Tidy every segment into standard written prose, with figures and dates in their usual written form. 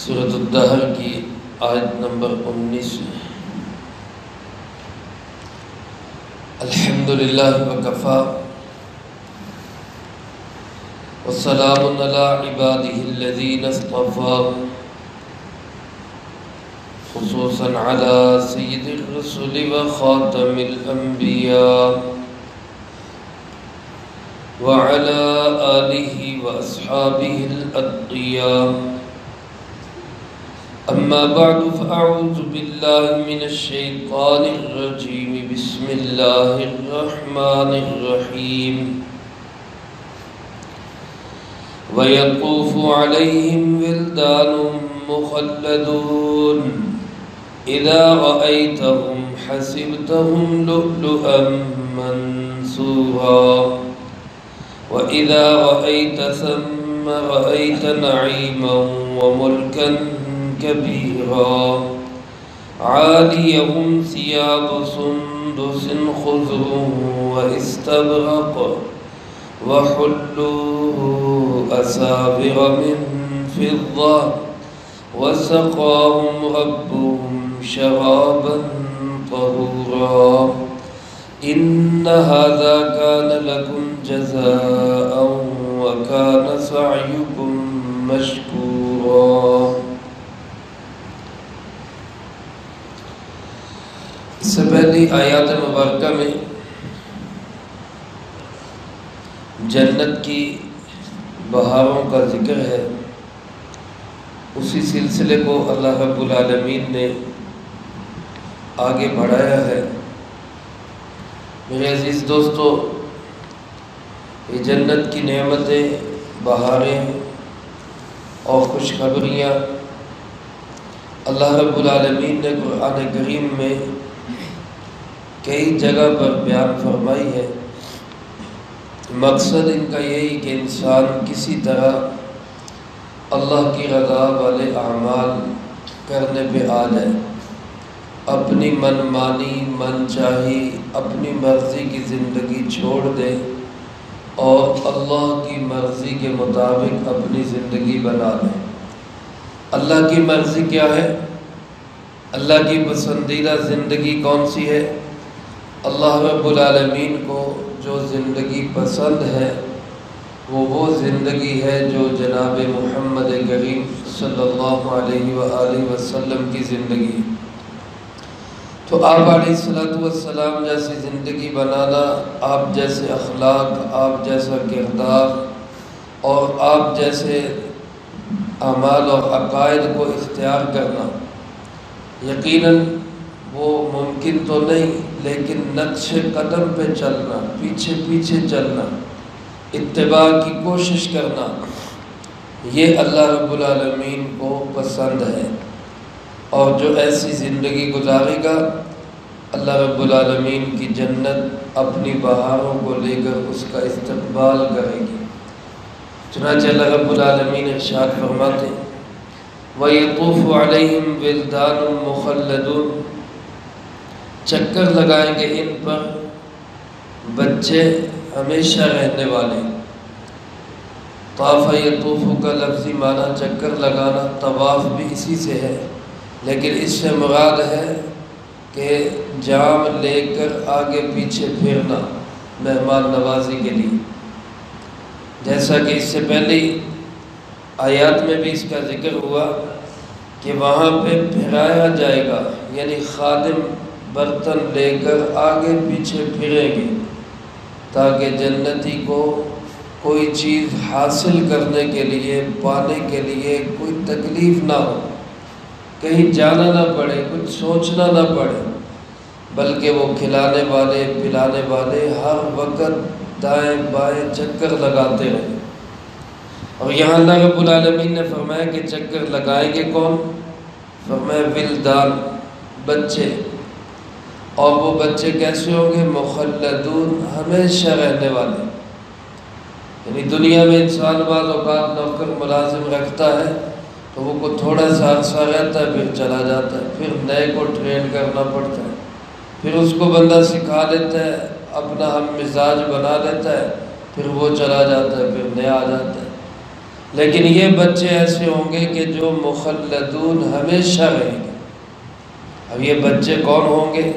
سورۃ الدہر کی آیت نمبر 19 الحمدللہ وکفا والسلام علی عبادہ الذین اصطفی خصوصا علی سید الرسل وخاتم الانبیاء وعلى آلہ واصحابہ الاتقیاء اما بعد فاعوذ باللہ من الشیطان الرجیم بسم اللہ الرحمن الرحیم وَيَطُوفُ عَلَيْهِمْ وِلْدَانٌ مُخَلَّدُونَ إِذَا رَأَيْتَهُمْ حَسِبْتَهُمْ لُؤْلُؤًا مَنْثُورًا وَإِذَا رَأَيْتَ ثَمَّ رَأَيْتَ نَعِيمًا وَمُلْكًا كبيرا عاليهم ثياب سندس خضر واستبرق وحلوا أساور من فضة وسقاهم ربهم شرابا طهورا إن هذا كان لكم جزاء وكان سعيكم مشكورا. اس سے پہلی آیات مبارکہ میں جنت کی بہاروں کا ذکر ہے. اسی سلسلے کو اللہ رب العالمین نے آگے بڑھایا ہے. میرے عزیز دوستو، یہ جنت کی نعمتیں، بہاریں اور خوشخبریاں اللہ رب العالمین نے قرآن کریم میں کئی جگہ پر بیان فرمائی ہے. مقصد ان کا یہی کہ انسان کسی طرح اللہ کی رضا والے اعمال کرنے پہ آ جائے، اپنی من مانی، من چاہی، اپنی مرضی کی زندگی چھوڑ دے اور اللہ کی مرضی کے مطابق اپنی زندگی بنا لے. اللہ کی مرضی کیا ہے؟ اللہ کی پسندیدہ زندگی کون سی ہے؟ اللہ رب العالمین کو جو زندگی پسند ہے وہ زندگی ہے جو جناب محمد کریم صلی اللہ علیہ وآلہ وسلم کی زندگی. تو آپ علیہ السلام جیسی زندگی بنانا، آپ جیسے اخلاق، آپ جیسا کردار اور آپ جیسے اعمال اور عقائد کو اختیار کرنا یقیناً وہ ممکن تو نہیں، لیکن نقش قدم پہ چلنا، پیچھے پیچھے چلنا، اتباع کی کوشش کرنا، یہ اللہ رب العالمین کو پسند ہے. اور جو ایسی زندگی گزارے گا، اللہ رب العالمین کی جنت اپنی بہاروں کو لے کر اس کا استقبال کرے گی. چنانچہ اللہ رب العالمین ارشاد فرماتے ہیں وَيَطُوفُ عَلَيْهِمْ وِلْدَانٌ مُخَلَّدُونَ، چکر لگائیں گے ان پر بچے ہمیشہ رہنے والے. طاف یطوف کا لفظی معنی چکر لگانا، طواف بھی اسی سے ہے، لیکن اس سے مراد ہے کہ جام لے کر آگے پیچھے پھرنا مہمان نوازی کے لیے. جیسا کہ اس سے پہلے آیات میں بھی اس کا ذکر ہوا کہ وہاں پہ پھرایا جائے گا، یعنی خادم برتن لے کر آگے پیچھے پھریں گے تاکہ جنتی کو کوئی چیز حاصل کرنے کے لیے، پانے کے لیے کوئی تکلیف نہ ہو، کہیں جانا نہ پڑے، کچھ سوچنا نہ پڑے، بلکہ وہ کھلانے والے، پلانے والے ہر وقت دائیں بائیں چکر لگاتے رہیں. اور یہاں اللہ رب العالمین نے فرمایا کہ چکر لگائیں گے کون؟ فرمایا ولدان، بچے. اور وہ بچے کیسے ہوں گے؟ مخلدون، ہمیشہ رہنے والے. یعنی دنیا میں انسان بعض اوقات نوکر ملازم رکھتا ہے تو وہ کو تھوڑا سا عرصہ رہتا ہے، پھر چلا جاتا ہے، پھر نئے کو ٹرین کرنا پڑتا ہے، پھر اس کو بندہ سکھا لیتا ہے، اپنا ہم مزاج بنا لیتا ہے، پھر وہ چلا جاتا ہے، پھر نیا آ جاتا ہے. لیکن یہ بچے ایسے ہوں گے کہ جو مخلدون ہمیشہ رہیں گے۔ اب یہ بچے کون ہوں گے؟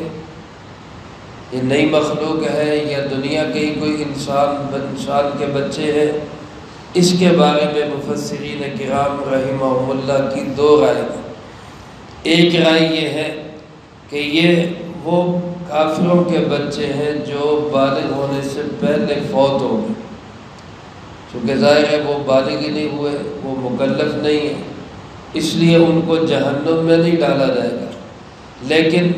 یہ نئی مخلوق ہے یا دنیا کے ہی کوئی انسان کے بچے ہیں؟ اس کے بارے میں مفسرین کرام رحمہم اللہ کی دو رائے ہیں۔ ایک رائے یہ ہے کہ یہ وہ کافروں کے بچے ہیں جو بالغ ہونے سے پہلے فوت ہو گئے، چونکہ ظاہر ہے وہ بالغ ہی نہیں ہوئے، وہ مکلف نہیں ہے، اس لیے ان کو جہنم میں نہیں ڈالا جائے گا، لیکن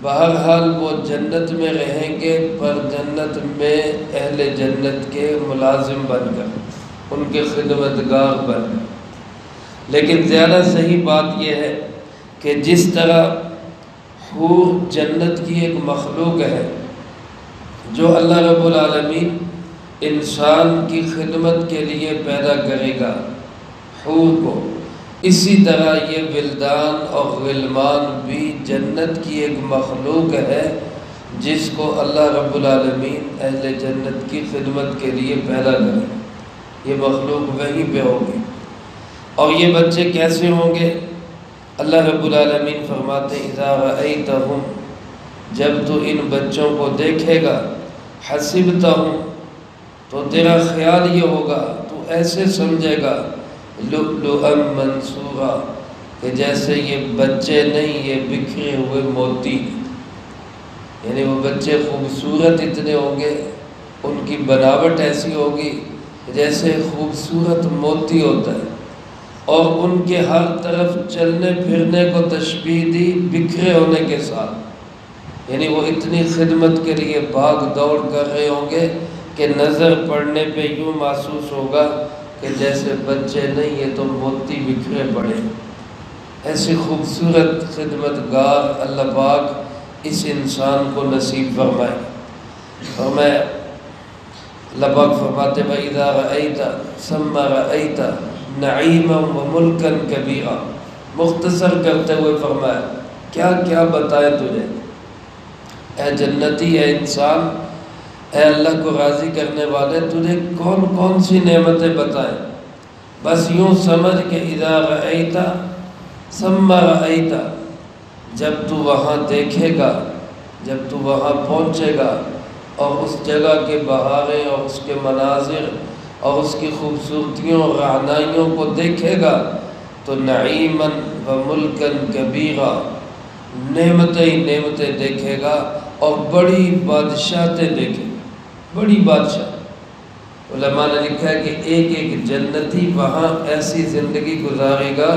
بہرحال وہ جنت میں رہیں گے، پر جنت میں اہل جنت کے ملازم بن کر، ان کے خدمتگار بن کر۔ لیکن زیادہ صحیح بات یہ ہے کہ جس طرح حور جنت کی ایک مخلوق ہے جو اللہ رب العالمین انسان کی خدمت کے لیے پیدا کرے گا حور کو، اسی طرح یہ ولدان اور غلمان بھی جنت کی ایک مخلوق ہے جس کو اللہ رب العالمین اہل جنت کی خدمت کے لیے پیدا کرے گا۔ یہ مخلوق وہیں پہ ہوگی۔ اور یہ بچے کیسے ہوں گے؟ اللہ رب العالمین فرماتے ہیں اذا رأیتہم، جب تو ان بچوں کو دیکھے گا، حسبتہم، تو تیرا خیال یہ ہوگا، تو ایسے سمجھے گا لؤلؤا منثورا، کہ جیسے یہ بچے نہیں، یہ بکھرے ہوئے موتی، یعنی وہ بچے خوبصورت اتنے ہوں گے، ان کی بناوٹ ایسی ہوگی جیسے خوبصورت موتی ہوتا ہے، اور ان کے ہر طرف چلنے پھرنے کو تشبیہ دی بکھرے ہونے کے ساتھ، یعنی وہ اتنی خدمت کے لیے بھاگ دوڑ کر رہے ہوں گے کہ نظر پڑنے پہ یوں محسوس ہوگا کہ جیسے بچے نہیں، یہ تو موتی بکھرے پڑے۔ ایسی خوبصورت خدمتگار اللہ پاک اس انسان کو نصیب فرمائے۔ اور میں اللہ پاک فرماتے وَإِذَا رَأَيْتَ ثَمَّ رَأَيْتَ نَعِيمًا وَمُلْكًا كَبِيرًا، مختصر کرتے ہوئے فرمایا کیا کیا بتائے تجھے، اے جنتی، اے انسان، اے اللہ کو راضی کرنے والے، تجھے کون کون سی نعمتیں بتائیں؟ بس یوں سمجھ کہ اذا رأیت ثم رأیت، جب تو وہاں دیکھے گا، جب تو وہاں پہنچے گا اور اس جگہ کے بہاریں اور اس کے مناظر اور اس کی خوبصورتیوں اور رعنائیوں کو دیکھے گا، تو نعیماً وملکاً کبیرا، نعمتیں ہی نعمتیں دیکھے گا اور بڑی بادشاہتیں دیکھے گا، بڑی بادشاہ۔ علماء نے لکھا ہے کہ ایک ایک جنتی وہاں ایسی زندگی گزارے گا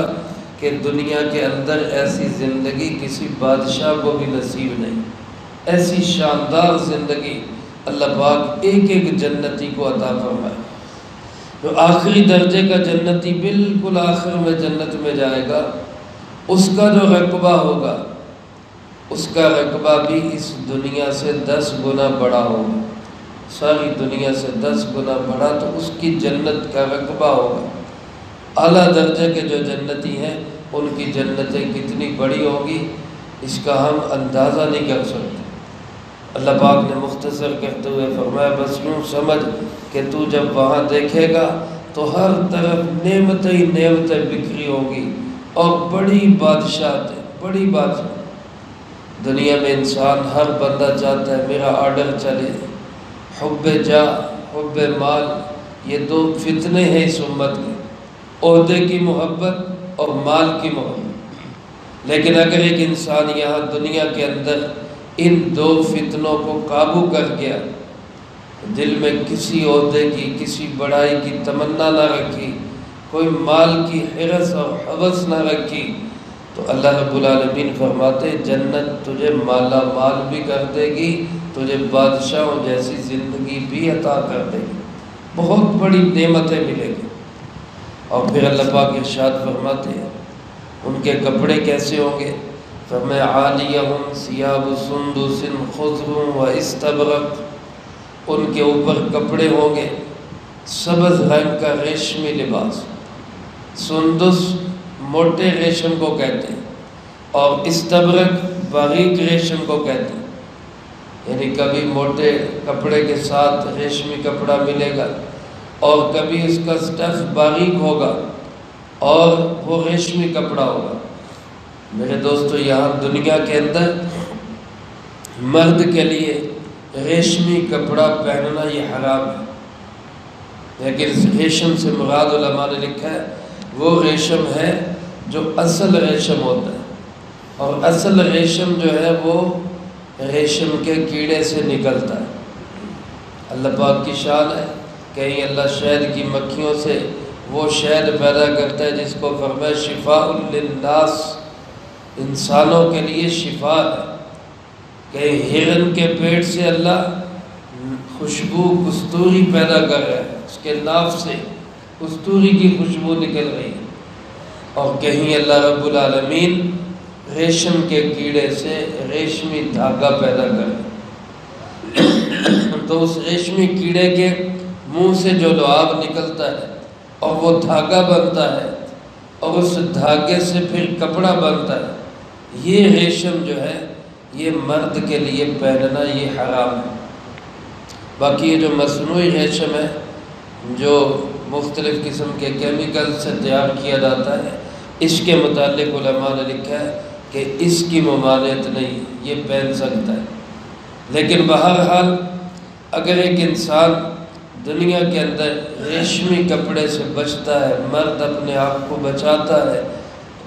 کہ دنیا کے اندر ایسی زندگی کسی بادشاہ کو بھی نصیب نہیں، ایسی شاندار زندگی اللہ پاک ایک ایک جنتی کو عطا فرمائے۔ جو آخری درجے کا جنتی بالکل آخر میں جنت میں جائے گا، اس کا جو رقبہ ہوگا، اس کا رقبہ بھی اس دنیا سے 10 گنا بڑا ہوگا، ساری دنیا سے 10 گنا بڑا، تو اس کی جنت کا رقبہ ہوگا۔ اعلیٰ درجے کے جو جنتی ہیں ان کی جنتیں کتنی بڑی ہوگی، اس کا ہم اندازہ نہیں کر سکتے۔ اللہ پاک نے مختصر کرتے ہوئے فرمایا بس یوں سمجھ کہ تو جب وہاں دیکھے گا تو ہر طرف نعمتیں ہی نعمتیں بکھری ہوگی اور بڑی بادشاہتیں، بڑی بادشاہ۔ دنیا میں انسان ہر بندہ چاہتا ہے میرا آرڈر چلے، حب جاہ، حب مال، یہ 2 فتنے ہیں اس امت کے، عہدے کی محبت اور مال کی محبت۔ لیکن اگر ایک انسان یہاں دنیا کے اندر ان 2 فتنوں کو قابو کر گیا، دل میں کسی عہدے کی، کسی بڑائی کی تمنا نہ رکھی، کوئی مال کی حرص اور حوث نہ رکھی، تو اللہ رب العالمین فرماتے جنت تجھے مالا مال بھی کر دے گی، تجھے بادشاہوں جیسی زندگی بھی عطا کر دے گی، بہت بڑی نعمتیں ملے گی۔ اور پھر اللہ پاک ارشاد فرماتے ہیں ان کے کپڑے کیسے ہوں گے؟ فرمایا عالیہم ثیاب سندس خضر و استبرق، ان کے اوپر کپڑے ہوں گے سبز رنگ کا ریشمی لباس، سندس موٹے ریشم کو کہتے ہیں اور استبرق باریک ریشم کو کہتے ہیں، یعنی کبھی موٹے کپڑے کے ساتھ ریشمی کپڑا ملے گا، اور کبھی اس کا سٹف باریک ہوگا اور وہ ریشمی کپڑا ہوگا۔ میرے دوستو، یہاں دنیا کے اندر مرد کے لیے ریشمی کپڑا پہننا یہ حرام ہے، لیکن ریشم سے مراد علماء نے لکھا ہے وہ ریشم ہے جو اصل ریشم ہوتا ہے، اور اصل ریشم جو ہے وہ ریشم کے کیڑے سے نکلتا ہے۔ اللہ پاک کی شان ہے، کہیں اللہ شہد کی مکھیوں سے وہ شہد پیدا کرتا ہے جس کو فرمایا شفاء للناس، انسانوں کے لیے شفا ہے۔ کہیں ہرن کے پیٹ سے اللہ خوشبو کستوری پیدا کر رہا ہے، اس کے ناف سے کستوری کی خوشبو نکل رہی ہے، اور کہیں اللہ رب العالمین ریشم کے کیڑے سے ریشمی دھاگا پیدا کر رہا ہے۔ تو اس ریشمی کیڑے کے منہ سے جو لعاب نکلتا ہے اور وہ دھاگا بنتا ہے اور اس دھاگے سے پھر کپڑا بنتا ہے، یہ ریشم جو ہے یہ مرد کے لیے پہننا یہ حرام ہے۔ باقی یہ جو مصنوعی ریشم ہے جو مختلف قسم کے کیمیکل سے تیار کیا جاتا ہے، اس کے متعلق علماء نے لکھا ہے کہ اس کی ممانعت نہیں، یہ پہن سکتا ہے۔ لیکن بہرحال اگر ایک انسان دنیا کے اندر ریشمی کپڑے سے بچتا ہے، مرد اپنے آپ کو بچاتا ہے،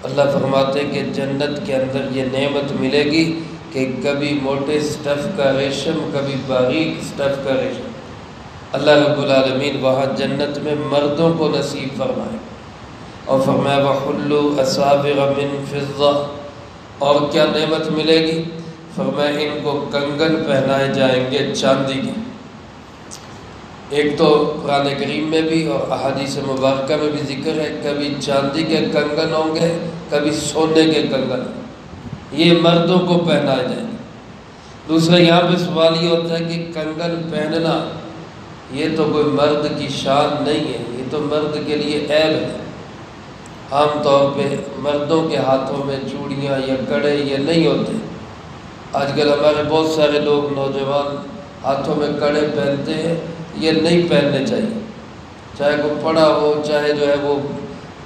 اللہ فرماتے ہیں کہ جنت کے اندر یہ نعمت ملے گی کہ کبھی موٹے سٹف کا ریشم، کبھی باریک سٹف کا ریشم۔ اللہ رب العالمین وہاں جنت میں مردوں کو نصیب فرمائے، اور فرمایا وَحُلُّوا أَسَاوِرَ مِن فِضَّةٍ، اور کیا نعمت ملے گی؟ فرمایا ان کو کنگن پہنائے جائیں گے چاندی کے۔ ایک تو قرآن کریم میں بھی اور احادیث مبارکہ میں بھی ذکر ہے، کبھی چاندی کے کنگن ہوں گے، کبھی سونے کے کنگن، یہ مردوں کو پہنائے جائیں گے۔ دوسرا یہاں پہ سوال یہ ہوتا ہے کہ کنگن پہننا یہ تو کوئی مرد کی شان نہیں ہے، یہ تو مرد کے لیے عیب ہے۔ عام طور پہ مردوں کے ہاتھوں میں چوڑیاں یا کڑے یہ نہیں ہوتے۔ آج کل ہمارے بہت سارے لوگ نوجوان ہاتھوں میں کڑے پہنتے ہیں، یہ نہیں پہننے چاہیے، چاہے وہ پڑا ہو، چاہے جو ہے وہ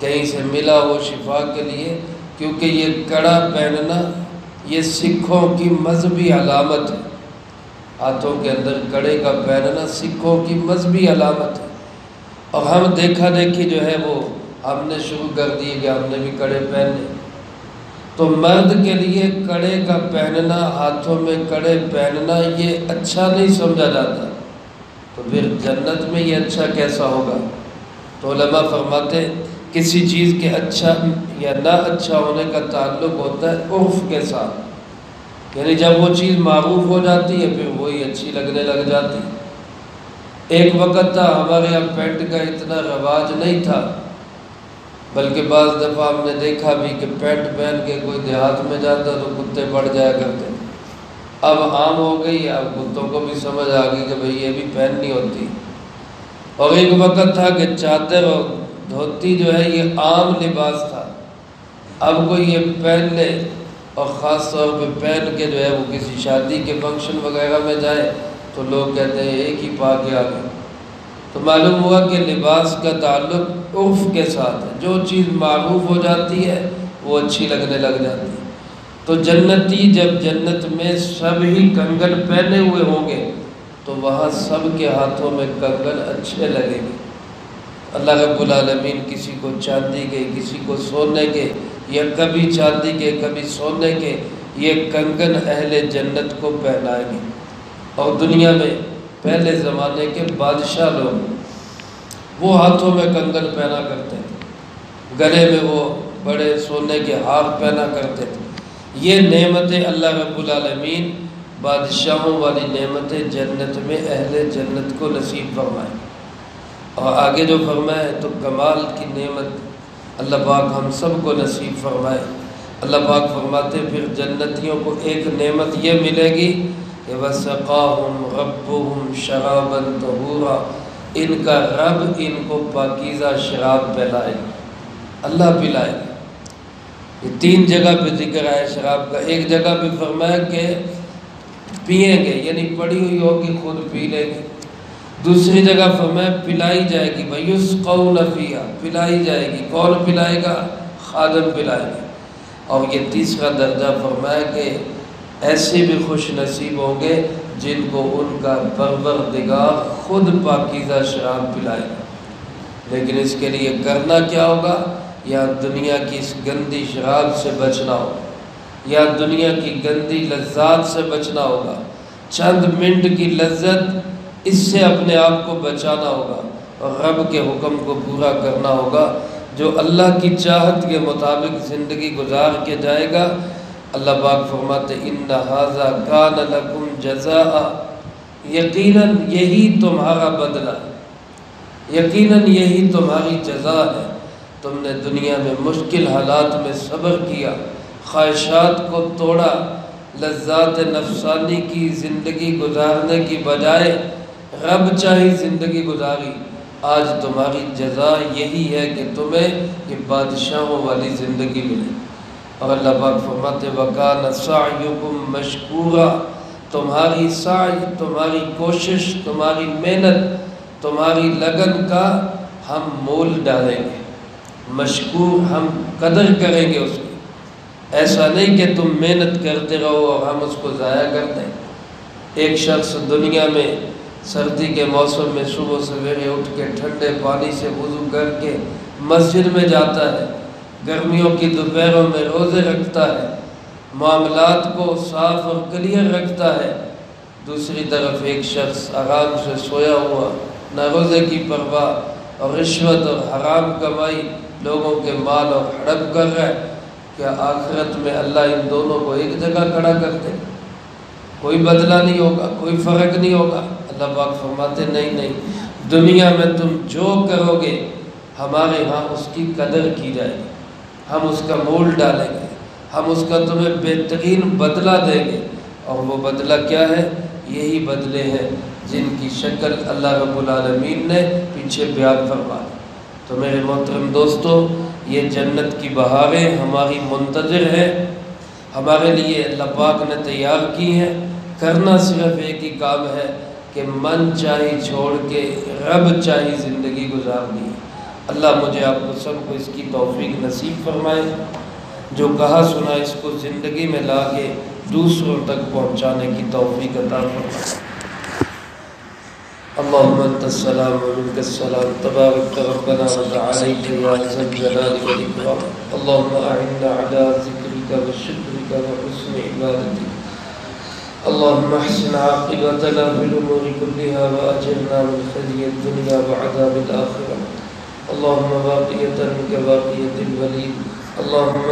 کہیں سے ملا ہو شفا کے لیے، کیونکہ یہ کڑا پہننا یہ سکھوں کی مذہبی علامت ہے۔ ہاتھوں کے اندر کڑے کا پہننا سکھوں کی مذہبی علامت ہے، اور ہم دیکھا دیکھی جو ہے وہ ہم نے شروع کر دی کہ ہم نے بھی کڑے پہنے۔ تو مرد کے لیے کڑے کا پہننا، ہاتھوں میں کڑے پہننا یہ اچھا نہیں سمجھا جاتا، تو پھر جنت میں یہ اچھا کیسا ہوگا؟ تو علماء فرماتے کسی چیز کے اچھا یا نہ اچھا ہونے کا تعلق ہوتا ہے عرف کے ساتھ، یعنی جب وہ چیز معروف ہو جاتی ہے پھر وہی اچھی لگنے لگ جاتی۔ ایک وقت تھا ہمارے یہاں پینٹ کا اتنا رواج نہیں تھا، بلکہ بعض دفعہ ہم نے دیکھا بھی کہ پینٹ پہن کے کوئی دیہات میں جاتا تو کتے پڑ جایا کرتے۔ اب عام ہو گئی، اب کتوں کو بھی سمجھ آ گئی کہ بھئی یہ بھی پہننی ہوتی۔ اور ایک وقت تھا کہ چادر اور دھوتی جو ہے یہ عام لباس تھا، اب کوئی یہ پہن لے اور خاص طور پہ پہن کے جو ہے وہ کسی شادی کے فنکشن وغیرہ میں جائے تو لوگ کہتے ہیں ایک ہی پا کے آ گئے۔ تو معلوم ہوا کہ لباس کا تعلق عرف کے ساتھ ہے، جو چیز معروف ہو جاتی ہے وہ اچھی لگنے لگ جاتی ہے۔ تو جنتی جب جنت میں سب ہی کنگن پہنے ہوئے ہوں گے تو وہاں سب کے ہاتھوں میں کنگن اچھے لگیں گے۔ اللہ رب العالمین کسی کو چاندی کے، کسی کو سونے کے، یا کبھی چاندی کے کبھی سونے کے یہ کنگن اہل جنت کو پہنائیں گے۔ اور دنیا میں پہلے زمانے کے بادشاہ لوگ وہ ہاتھوں میں کنگن پہنا کرتے تھے، گلے میں وہ بڑے سونے کے ہار پہنا کرتے تھے۔ یہ نعمتیں اللہ رب العالمین بادشاہوں والی نعمتیں جنت میں اہل جنت کو نصیب فرمائے۔ اور آگے جو فرمائے تو کمال کی نعمت اللہ پاک ہم سب کو نصیب فرمائے۔ اللہ پاک فرماتے پھر جنتیوں کو ایک نعمت یہ ملے گی کہ وَسَقَاهُمْ رَبُّهُمْ شَرَابًا طَهُورًا، ان کا رب ان کو پاکیزہ شراب پلائے گا، اللہ پلائے گا۔ یہ تین جگہ پہ ذکر ہے شراب کا۔ ایک جگہ پہ فرمایا کہ پئیں گے، یعنی پڑی ہوئی ہوگی خود پی لیں گے۔ دوسری جگہ فرمایا پلائی جائے گی وَيُسْقَوْنَ فِيهَا، پلائی جائے گی. کون پلائے گا؟ خادم پلائے گا. اور یہ تیسرا درجہ فرمایا کہ ایسے بھی خوش نصیب ہوں گے جن کو ان کا پروردگار خود پاکیزہ شراب پلائے گا. لیکن اس کے لیے کرنا کیا ہوگا؟ یا دنیا کی اس گندی شراب سے بچنا ہوگا، یا دنیا کی گندی لذات سے بچنا ہوگا. چند منٹ کی لذت، اس سے اپنے آپ کو بچانا ہوگا اور رب کے حکم کو پورا کرنا ہوگا. جو اللہ کی چاہت کے مطابق زندگی گزار کے جائے گا، اللہ پاک فرماتے اِنَّ هَذَا كَانَ لَكُمْ جَزَاءً، یقیناً یہی تمہارا بدلہ، یقیناً یہی تمہاری جزا ہے. تم نے دنیا میں مشکل حالات میں صبر کیا، خواہشات کو توڑا، لذات نفسانی کی زندگی گزارنے کی بجائے رب چاہی زندگی گزاری. آج تمہاری جزا یہی ہے کہ تمہیں یہ بادشاہوں والی زندگی ملے. اور اللہ پاک فرماتے وَكَانَ سَعْيُكُمْ مَشْكُورًا، تمہاری سعی، تمہاری کوشش، تمہاری محنت، تمہاری لگن کا ہم مول ڈالیں گے. مشکور، ہم قدر کریں گے اس کی. ایسا نہیں کہ تم محنت کرتے رہو اور ہم اس کو ضائع کر دیں. ایک شخص دنیا میں سردی کے موسم میں صبح سویرے اٹھ کے ٹھنڈے پانی سے وضو کر کے مسجد میں جاتا ہے، گرمیوں کی دوپہروں میں روزے رکھتا ہے، معاملات کو صاف اور کلیئر رکھتا ہے. دوسری طرف ایک شخص آرام سے سویا ہوا، نہ روزے کی پرواہ اور رشوت اور حرام کمائی، لوگوں کے مال اور ہڑپ کر رہا ہے. کیا آخرت میں اللہ ان دونوں کو ایک جگہ کھڑا کر دے؟ کوئی بدلہ نہیں ہوگا، کوئی فرق نہیں ہوگا. اللہ پاک فرماتے نہیں، دنیا میں تم جو کرو گے ہمارے ہاں اس کی قدر کی جائے گی، ہم اس کا مول ڈالیں گے، ہم اس کا تمہیں بہترین بدلہ دیں گے. اور وہ بدلہ کیا ہے؟ یہی بدلے ہیں جن کی شکل اللہ رب العالمین نے پیچھے بیان فرمائی. تو میرے محترم دوستو، یہ جنت کی بہاریں ہماری منتظر ہیں، ہمارے لیے اللہ پاک نے تیار کی ہیں. کرنا صرف ایک ہی کام ہے کہ من چاہی چھوڑ کے رب چاہی زندگی گزارنی ہے. اللہ مجھے آپ کو سب کو اس کی توفیق نصیب فرمائے. جو کہا سنا اس کو زندگی میں لا کے دوسروں تک پہنچانے کی توفیق عطا فرمائے. اللهم انت السلام ومنك السلام تبارك ربنا وتعاليت يا ذا الجلال والاكرام. اللهم اعنا على ذكرك وشكرك وحسن عبادتك. اللهم احسن عاقبتنا في الامور كلها واجرنا من خزي الدنيا وعذاب الاخره. اللهم باقية كباقية الوليد. اللهم